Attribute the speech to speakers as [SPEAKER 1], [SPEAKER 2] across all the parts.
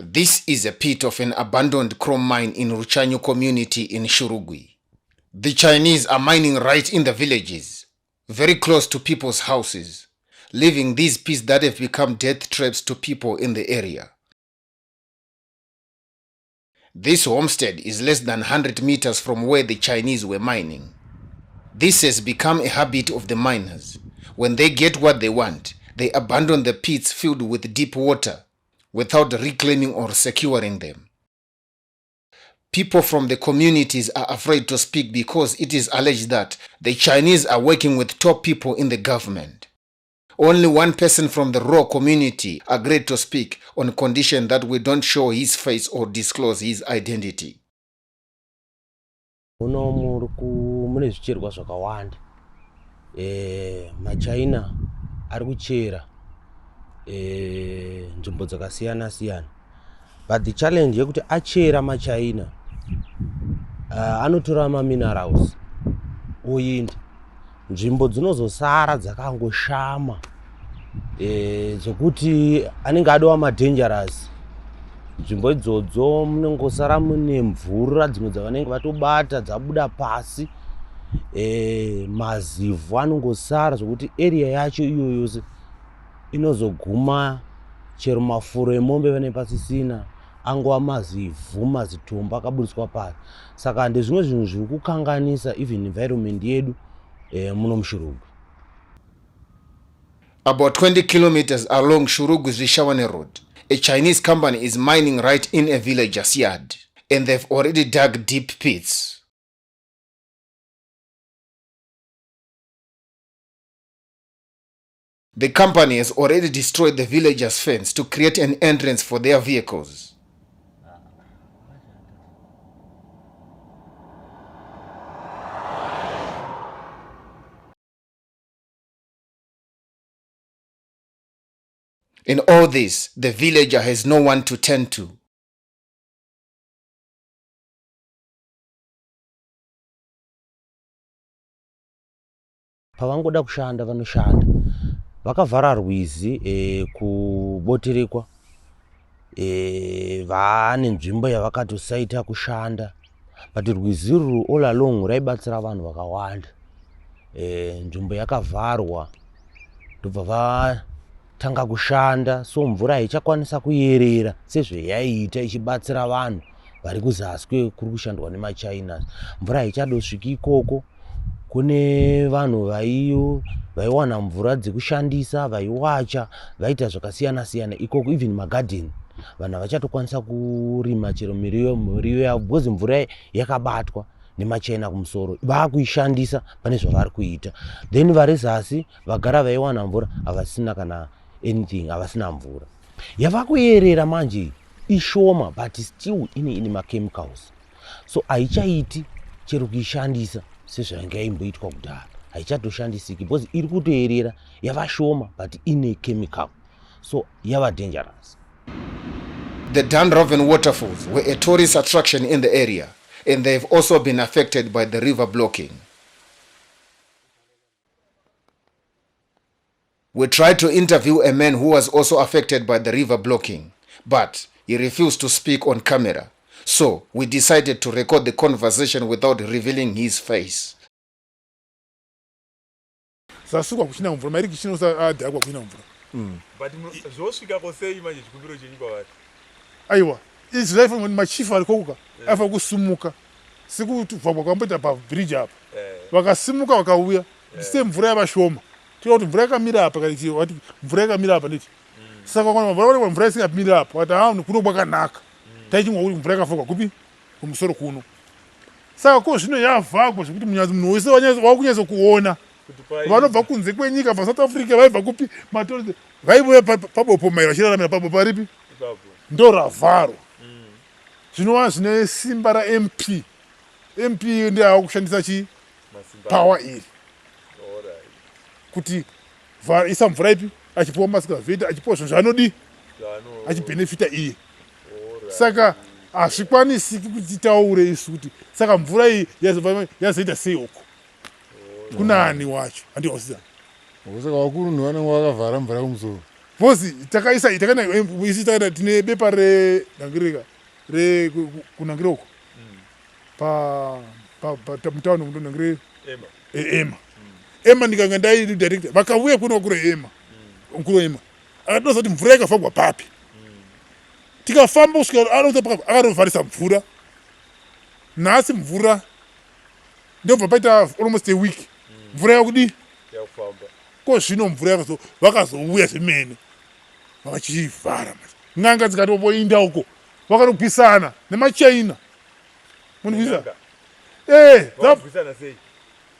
[SPEAKER 1] This is a pit of an abandoned chrome mine in Ruchanyu community in Shurugwi. The Chinese are mining right in the villages, very close to people's houses, leaving these pits that have become death traps to people in the area. This homestead is less than 100 meters from where the Chinese were mining. This has become a habit of the miners. When they get what they want, they abandon the pits filled with deep water without reclaiming or securing them. People from the communities are afraid to speak because it is alleged that the Chinese are working with top people in the government. Only one person from the raw community agreed to speak on condition that we don't show his face or disclose his identity.
[SPEAKER 2] Mune zvicherwa zvakawanda. MaChina ari kuchera nzvimbo dzakasiyana siyana. But the challenge yekuti achera MaChina anotora minerals oyinda. Nzvimbo dzinozosara dzakangoshama zokuti anenge adova dangerous. Nzvimbo idzodzo munongosara mune mvura dzimwe dzavanenge vatobata dzabuda pasi. Mazivhu anongosara zokuti area yacho iyo yose inozoguma chero mafuro emombe vane pasisina angova mazivhu mazitombo akaburiswa pasi. Saka ndezvimwe zvinhu zviri kukanganisa even environment yedu muno muShurugwi.
[SPEAKER 1] About 20 kilometers along Shurugwi-Rishawane Road, a Chinese company is mining right in a villager's yard, and they've already dug deep pits. The company has already destroyed the villager's fence to create an entrance for their vehicles. In all this, the villager has no one to turn to.
[SPEAKER 2] Pavangoda kushanda vanoshanda. Vakavhara rwizi kuboterekwa. Vane nzvimbo yavakatosaita kushanda. But rwizi ruru all along raibatsira vanhu vakawanda. Nzvimbo yakavharwa. Ndobva tanga kushanda, so mvura haichakwanisa kuyerera sezvayaiita ichibatsira vanhu vari kuzasi kuri kushandwa nemaChina. Mvura haichadosviki ikoko. Kune vanhu vaiwana mvura dzekushandisa, vaiwacha, vaita zvakasiyana siyana ikoko, even magarden. Vanhu havachatokwanisa kurima chero miriwo yavo because mvura yakabatwa nemaChina kumusoro. Vakuishandisa pane zvavari kuita. Then vari zasi vagara vaiwana mvura havasina kana anything, havasina mvura. Yavakuyerera manje ishoma but still ine machemicals. So haichaiti chero kuishandisa sezvainge yaimboitwa kudhara. Haichatoshandisiki because iri kutoyerera yavashoma but ine chemical. So yava dangerous.
[SPEAKER 1] The Dunraven waterfalls were a tourist attraction in the area, and they have also been affected by the river blocking. We tried to interview a man who was also affected by the river blocking, but he refused to speak on camera. So we decided to record the conversation without revealing his face.
[SPEAKER 3] Sasuka kuchina mvura mairi kichino adhakwa kuchina mvura.
[SPEAKER 4] But zvosvika kosei manje chikumbiro chenyu kwavari.
[SPEAKER 3] Aiwa, is life when machifu alikoka afa kusumuka. Sikuti vabva kwamboita pa bridge apa. Vakasimuka vakauya. Same mvura yavashoma. Tino kuti mvura yakamira apa kana wati mvura yakamira apa nditi. Saka kana mvura isingamira apa wati kuno kwakanaka. Taichimwa kuti mvura yakafoka kupi kumusoro kuno. Saka ko zvino yavhagwa zvekuti munhu wese wakunyazo kuona. Vanobva kunze kwenyika pa South Africa vaibva kupi matori vaibuya pabopo mai vachiraramira pabopo paripi ndo ravharo. Zvinova zvine simba raMP. MP ndiye akushandisa power iri kuti isa mvura ipi achipuwa maskaveta achipuwa zvinhu zvaanodi achibenefita iye. Saka hazvikwanisiki kuti taure isu kuti saka mvura iyi yazoita sei uko kunani wacho handihosisa.
[SPEAKER 5] Saka vakuru vanenge vakavhara mvura kumusoro.
[SPEAKER 3] Bosi takaisa itakana isi takana tine bepa re nangirika re kunangiroko pa mtown ndo nangire ema ndikanga ndai director vakauya kuno kure ema kuro ema akatoza kuti mvura yakafambwa papi tikafamba kusvika akatovharisa mvura nhasi mvura ndobva paita almost a week mvura yakudi ko zvino mvura yakazo vakazouya zvemene vakachivhara n'anga dzikatovoinda uko vakatopisana nemachaina munhuisa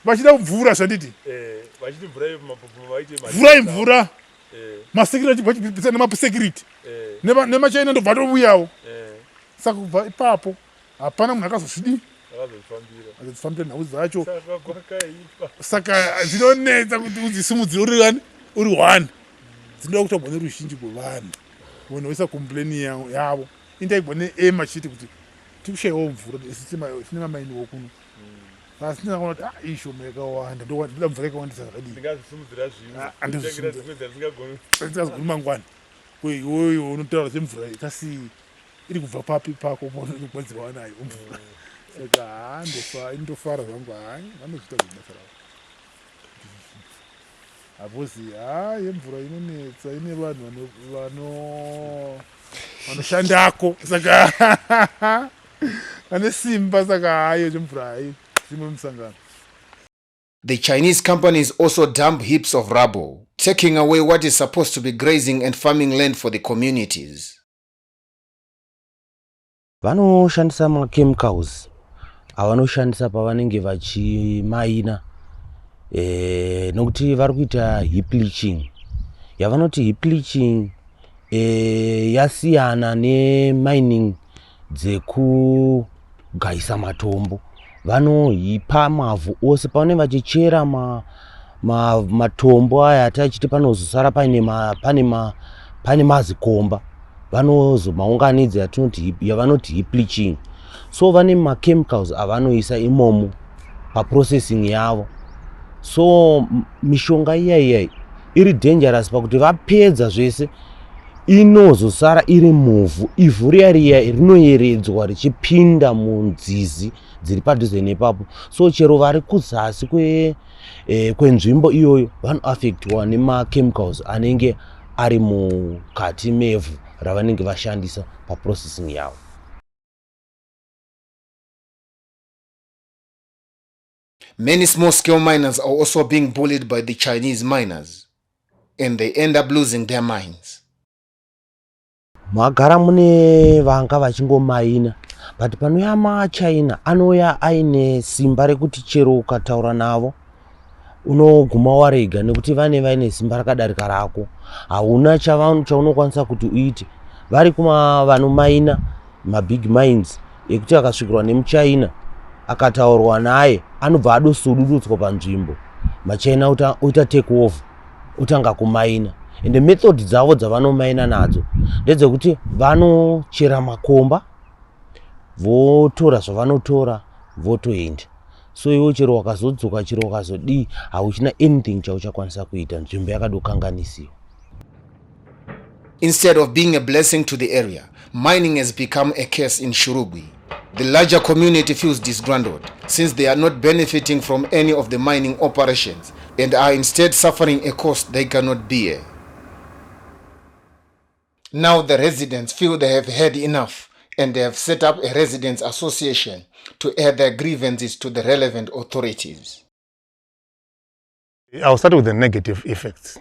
[SPEAKER 3] vachida mvura zvanditi mvura masekiriti vachipisana nemasekiriti nemachaina ndobva tovuyavo saka kubva ipapo hapana munhu akazozvidi akazofambira nhau dzacho saka dzinonetsa kuti udzisimudzire uri ani uri one dzinoda kutaurwa neruzhinji rwevanhu munhu wesa kompleni yavo indaigwa neema chiti kuti tikushayiwawo mvura tine mamainiwo kuno asi ndinakaona kuti ishoma yakawanda ndoda mvura yakawandisa zvakadii mangwana iyoyo unotaura semvura ikasi iri kubva papi pako nokwadziwa nayo mvura saka indofara zvangu vanozvita zvebasa ravo hapozi yemvura inonetsa ine vanhu vanoshandako saka vane simba saka hayo chemvura hai zvimwe musangano.
[SPEAKER 1] The Chinese companies also dump heaps of rubble, taking away what is supposed to be grazing and farming land for the communities.
[SPEAKER 2] Vanoshandisa ma-chemicals avanoshandisa pavanenge vachimaina nokuti vari kuita heap leaching. Yavanoti heap leaching yasiyana nemining dzekugaisa matombo. Vanohipa mavhu ose pavanenge vachichera matombo aya atachiti panozosara pane mazikomba. Vanozomaunganidza yavanoti heap leaching. So vane ma-chemicals avanoisa imomo paprocessing yavo. So mishonga iyaiya iri dangerous pakuti vapedza zvese inozosara iri muvhu. Ivhu riya rinoyeredzwa richipinda munzizi dziri padhuze nepapo. So chero vari kuzasi kwenzvimbo iyoyo vanoaffectwa nema-chemicals anenge ari mukati mevhu ravanenge vashandisa paprocessing yavo.
[SPEAKER 1] Many small-scale miners are also being bullied by the Chinese miners, and they end up losing their mines.
[SPEAKER 2] Magara mune vanga vachingomaina, but panouya maChina anouya aine simba rekuti chero ukataura navo unoguma warega nekuti vaine simba rakadarika rako. Hauna chaunokwanisa kuti uite. Vari kuma vanomaina mabig mines ekuti akasvikirwa nemuChina akataurwa naye anobva adosududutswa panzvimbo. MaChina uita take off utanga kumaina. And the method dzavo dzavanomaina nadzo ndedzekuti vanochera makomba votora zvavanotora votoenda. So iwo chero wakazodzoka chero wakazodii hauchina anything chauchakwanisa kuita, nzvimbo yakadokanganisiwa.
[SPEAKER 1] Instead of being a blessing to the area, mining has become a curse in Shurugwi. The larger community feels disgruntled since they are not benefiting from any of the mining operations and are instead suffering a cost they cannot bear. Now the residents feel they have had enough and they have set up a residents association to air their grievances to the relevant authorities.
[SPEAKER 5] I'll start with the negative effects.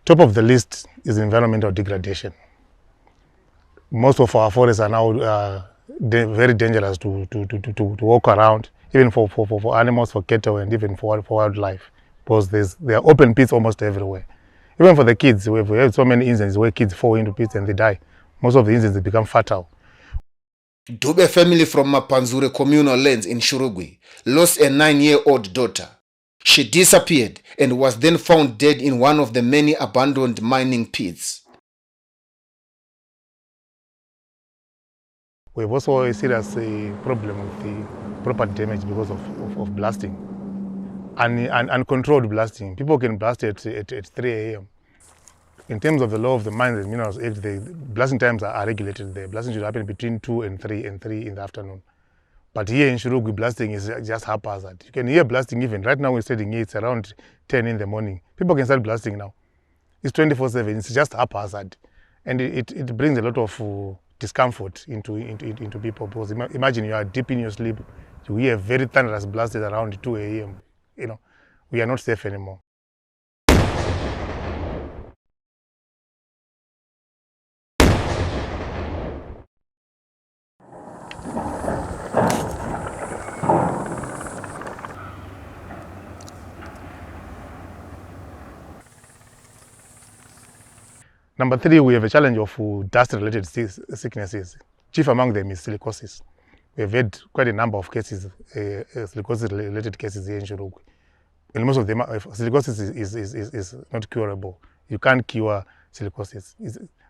[SPEAKER 5] Top of the list is environmental degradation. Most of our forests are now very dangerous to walk around, even for animals, for cattle, and even for wildlife, because there are open pits almost everywhere. Even for the kids, we have so many incidents where kids fall into pits and they die. Most of the incidents become fatal.
[SPEAKER 1] Dube family from Mapanzure communal lands in Shurugwi lost a 9-year-old daughter. She disappeared and was then found dead in one of the many abandoned mining pits.
[SPEAKER 5] We have also a serious problem with the property damage because of blasting. Uncontrolled blasting. People can blast at 3 a.m. In terms of the law of the Mines and Minerals Act, the blasting times are regulated there. Blasting should happen between 2 and 3 in the afternoon. But here in Shurugwi, blasting is just haphazard. You can hear blasting even. Right now we're sitting here, it's around 10 in the morning. People can start blasting now. It's 24/7, it's just haphazard. And it brings a lot of discomfort into people. Because imagine you are deep in your sleep, you hear very thunderous blasts around 2 a.m. You know, we are not safe anymore. Number 3, we have a challenge of dust-related sicknesses. Chief among them is silicosis. We have had quite a number of cases, silicosis-related cases here in Shurugwi. And most of them, silicosis is not curable. You can't cure silicosis.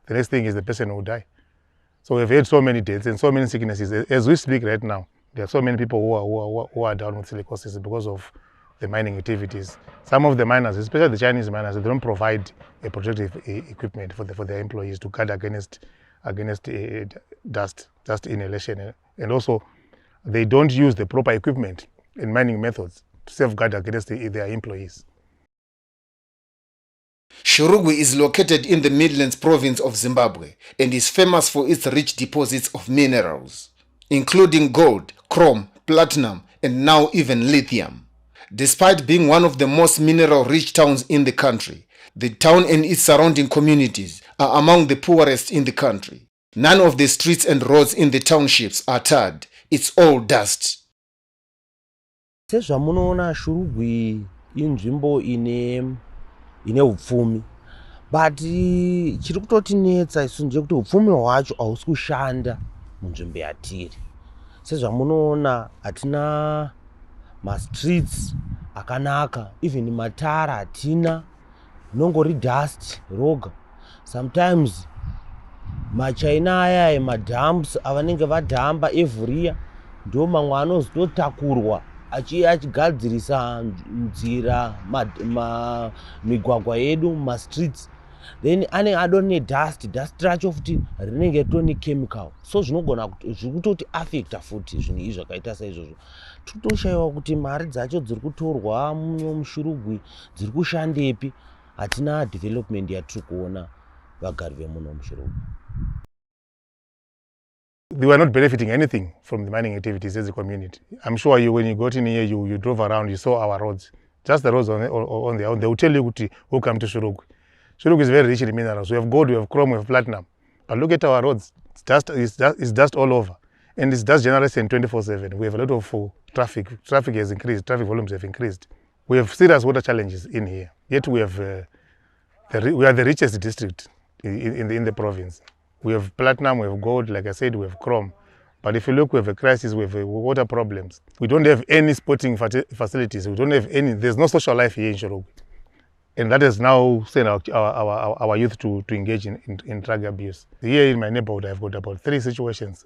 [SPEAKER 5] The next thing is the person will die. So we've had so many deaths and so many sicknesses. As we speak right now, there are so many people who are down with silicosis because of the mining activities. Some of the miners, especially the Chinese miners, they don't provide a protective equipment for their employees to guard against dust inhalation. And also, they don't use the proper equipment in mining methods to safeguard against their employees.
[SPEAKER 1] Shurugwi is located in the Midlands province of Zimbabwe and is famous for its rich deposits of minerals, including gold, chrome, platinum, and now even lithium. Despite being one of the most mineral-rich towns in the country, the town and its surrounding communities are among the poorest in the country. None of the streets and roads in the townships are tarred. It's all dust.
[SPEAKER 2] Sezvamunoona Shurugwi inzvimbo ine upfumi, but chiri kutotinetsa isu ndechekuti upfumi hwacho hausi kushanda munzvimbo yatiri. Sezvamunoona hatina ma-streets akanaka, even matara hatina, nongori dust roga. Sometimes machaina aya emadumps avanenge vadhamba every year ndo mamwe anozototakurwa achigadzirisa nzira migwagwa yedu ma-streets, then anenge adone dust racho futi rinenge tone chemical, so zvinogona zviri kutoti affecta futi zvinhu izvi zvakaita saizvozvo. Tiri kutoshayiwa kuti mari dzacho dziri kutorwa muShurugwi dziri kushandepi. Hatina development yatiri kuona vagari vemuno muShurugwi.
[SPEAKER 5] They were not benefiting anything from the mining activities as a community. I'm sure when you got in here, you drove around, you saw our roads. Just the roads on their own. They will tell you who come to Shurugwi. Shurugwi is very rich in minerals. We have gold, we have chrome, we have platinum. But look at our roads. It's dust all over. And it's dust generated 24/7. We have a lot of traffic. Traffic has increased. Traffic volumes have increased. We have serious water challenges in here. Yet we have we are the richest district in the province. We have platinum, we have gold, like I said, we have chrome. But if you look, we have a crisis, we have water problems. We don't have any sporting facilities. We don't have any, there's no social life here in Shurugwi. And that has now sent our youth to engage in drug abuse. Here in my neighborhood, I've got about 3 situations,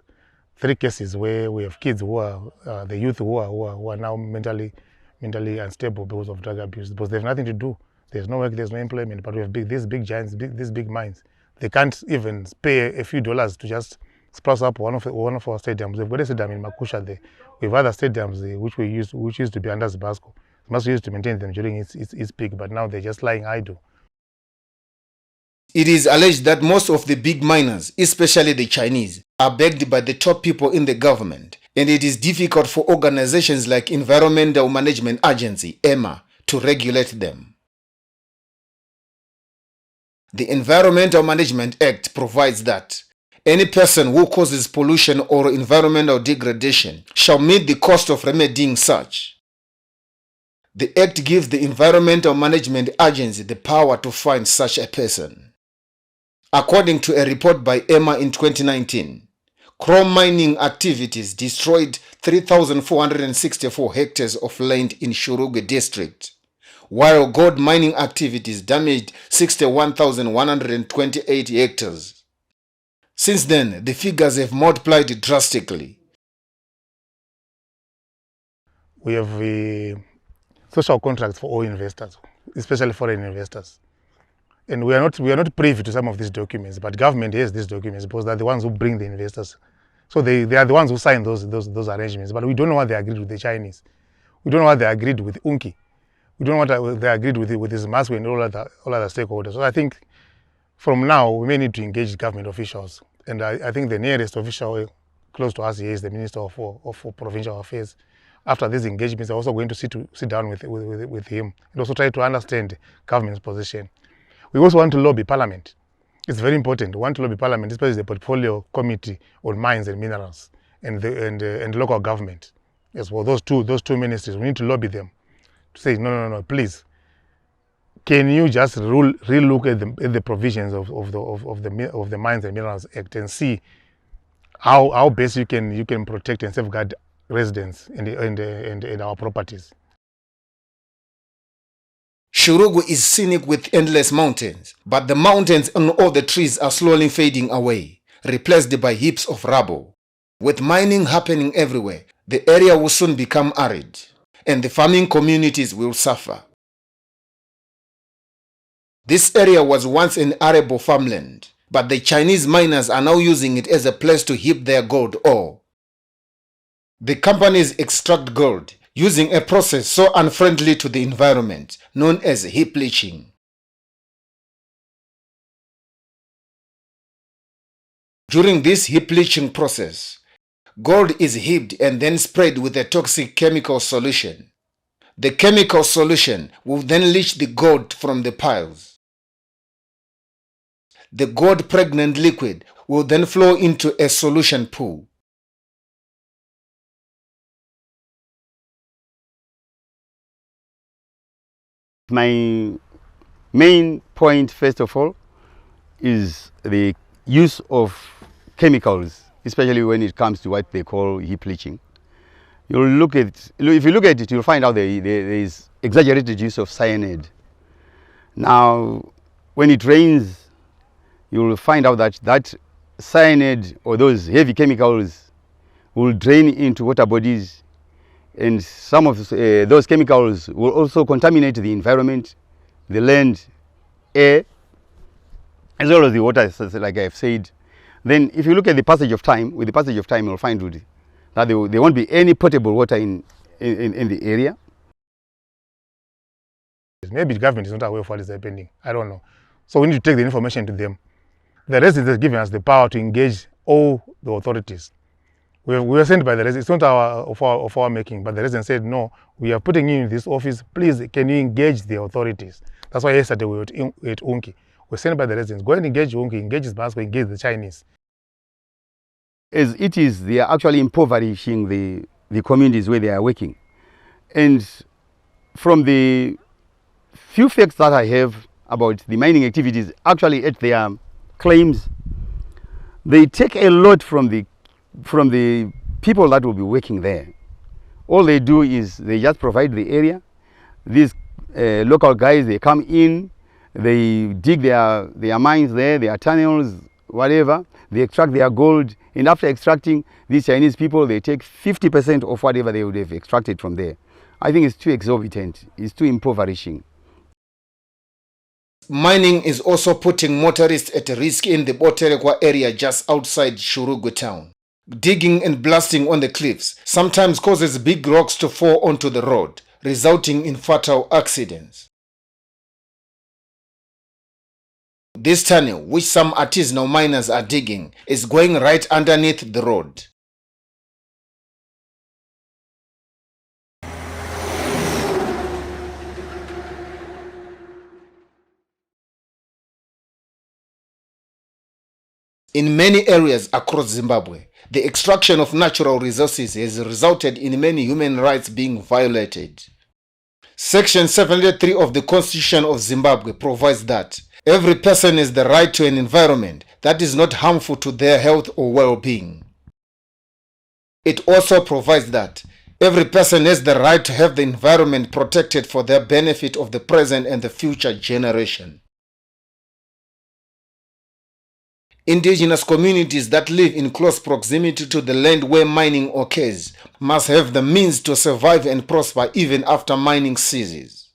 [SPEAKER 5] 3 cases where we have kids who are, the youth who are now mentally unstable because of drug abuse, because they have nothing to do. There's no work, there's no employment, but we have these big giants, these big mines. They can't even pay a few dollars to just spruce up one of our stadiums. We've got a stadium in Makusha there. We have other stadiums which used to be under Zimbabwe. Zimbabwe used to maintain them during its peak, but now they're just lying idle.
[SPEAKER 1] It is alleged that most of the big miners, especially the Chinese, are backed by the top people in the government, and it is difficult for organizations like Environmental Management Agency, EMA, to regulate them. The Environmental Management Act provides that any person who causes pollution or environmental degradation shall meet the cost of remedying such. The Act gives the Environmental Management Agency the power to fine such a person. According to a report by EMA in 2019, chrome mining activities destroyed 3,464 hectares of land in Shurugwi district, while gold mining activities damaged 61,128 hectares. Since then, the figures have multiplied drastically.
[SPEAKER 5] We have social contracts for all investors, especially foreign investors. And we are not privy to some of these documents, but government has these documents because they're the ones who bring the investors. So they are the ones who sign those arrangements. But we don't know what they agreed with the Chinese. We don't know what they agreed with Unki. We don't know what they agreed with Zimbabwe and all other stakeholders. So I think from now we may need to engage government officials. And I think the nearest official close to us here is the Minister of Provincial Affairs. After these engagements, I'm also going to sit down with him and also try to understand government's position. We also want to lobby Parliament. It's very important. We want to lobby Parliament, especially the Portfolio Committee on Mines and Minerals and local government. As well, those two ministries, we need to lobby them to say, no, please. Can you just relook at the provisions of the Mines and Minerals Act and see how best you can protect and safeguard residents and our properties?
[SPEAKER 1] Shurugwi is scenic with endless mountains, but the mountains and all the trees are slowly fading away, replaced by heaps of rubble. With mining happening everywhere, the area will soon become arid, and the farming communities will suffer. This area was once an arable farmland, but the Chinese miners are now using it as a place to heap their gold ore. The companies extract gold using a process so unfriendly to the environment, known as heap leaching. During this heap leaching process, gold is heaped and then sprayed with a toxic chemical solution. The chemical solution will then leach the gold from the piles. The gold-pregnant liquid will then flow into a solution pool.
[SPEAKER 6] My main point, first of all, is the use of chemicals, especially when it comes to what they call heap leaching. If you look at it, you'll find out there is exaggerated use of cyanide. Now, when it rains, you'll find out that cyanide or those heavy chemicals will drain into water bodies, and some of those chemicals will also contaminate the environment, the land, air, as well as the water, like I've said. Then if you look at the passage of time, with the passage of time, you'll find that there won't be any potable water in the area.
[SPEAKER 5] Maybe the government is not aware of what is happening. I don't know. So we need to take the information to them. The residents have given us the power to engage all the authorities. We were sent by the residents. It's not of our making, but the residents said, no, we are putting you in this office. Please, can you engage the authorities? That's why yesterday we were at Unki. We were sent by the residents. Go and engage Unki, engage Zimbabwe, engage the Chinese.
[SPEAKER 6] As it is, they are actually impoverishing the communities where they are working. And from the few facts that I have about the mining activities, actually at their claims, they take a lot from the people that will be working there. All they do is they just provide the area. These local guys, they come in, they dig their mines there, their tunnels, whatever. They extract their gold, and after extracting, these Chinese people, they take 50% of whatever they would have extracted from there. I think it's too exorbitant. It's too impoverishing.
[SPEAKER 1] Mining is also putting motorists at risk in the Boterekwa area just outside Shurugwi town. Digging and blasting on the cliffs sometimes causes big rocks to fall onto the road, resulting in fatal accidents. This tunnel, which some artisanal miners are digging, is going right underneath the road. In many areas across Zimbabwe, the extraction of natural resources has resulted in many human rights being violated. Section 73 of the Constitution of Zimbabwe provides that every person has the right to an environment that is not harmful to their health or well-being. It also provides that every person has the right to have the environment protected for the benefit of the present and the future generation. Indigenous communities that live in close proximity to the land where mining occurs must have the means to survive and prosper even after mining ceases.